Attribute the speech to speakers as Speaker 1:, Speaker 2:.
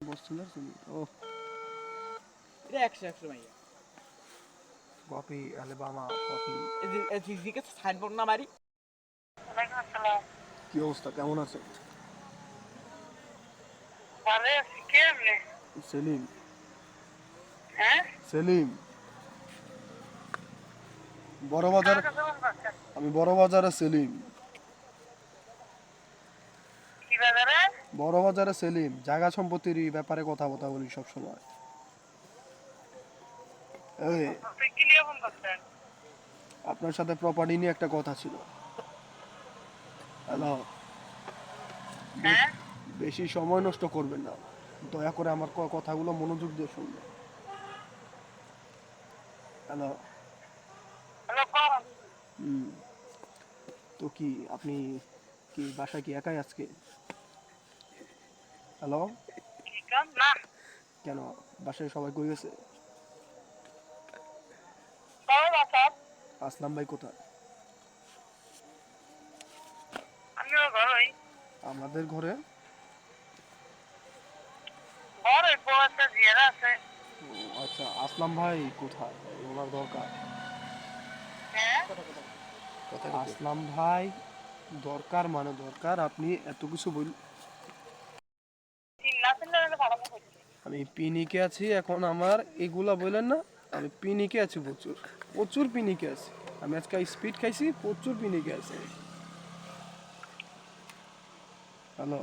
Speaker 1: বসছিলাম ও
Speaker 2: এটা 100 মাইয়া
Speaker 1: copy আলেবামা copy.
Speaker 2: এই জিকে সাইনবোর্ড না মারি।
Speaker 3: ওয়ালাইকুম আসসালাম।
Speaker 1: কি অবস্থা, কেমন আছে?
Speaker 3: ভালো আছি। কে আপনি?
Speaker 1: সেলিম।
Speaker 3: হ্যাঁ?
Speaker 1: সেলিম বড় বাজার।
Speaker 3: কার কাছে ফোন করছেন?
Speaker 1: আমি বড় বাজারে সেলিম।
Speaker 3: কি বাজারে?
Speaker 1: বড় বাজারে সেলিম, জায়গা সম্পত্তির ব্যাপারে কথা বলি সব সময়। এই
Speaker 3: আপনি কি নিয়ে ফোন করছেন?
Speaker 1: আপনার সাথে প্রপার্টি নিয়ে একটা কথা ছিল। হ্যালো,
Speaker 3: হ্যাঁ?
Speaker 1: বেশি সময় নষ্ট করবেন না, দয়া করে আমার কথাগুলো মনোযোগ দিয়ে শুনবেন। হ্যালো।
Speaker 3: হ্যালো, কোন?
Speaker 1: হুম, তো কি আপনি কি বাসায় কি একাই আজকে? হ্যালো।
Speaker 3: কি কাম? না,
Speaker 1: কেন, বাসায় সবাই কই গেছে?
Speaker 3: সবাই বাসার।
Speaker 1: আসলাম ভাই কোথায়?
Speaker 3: আমিও ঘরই।
Speaker 1: আমাদের ঘরে।
Speaker 3: ঘরে বউ আছে, জিয়ারা আছে।
Speaker 1: ও, আচ্ছা, আসলাম ভাই কোথায়, ওনার দরকার।
Speaker 3: হ্যাঁ?
Speaker 1: আসলাম ভাই দরকার মানে দরকার, আপনি এত কিছু বল।
Speaker 3: চিল্লা চিল্লা ভালো করছি।
Speaker 1: আমি পিনিকে আছি এখন, আমার এগুলা বললেন না। আমি পিনিকে আছি, প্রচুর প্রচুর পিনিকে আছি। আমি আজকে স্পিড খাইছি, প্রচুর পিনিকে আছি। হ্যালো।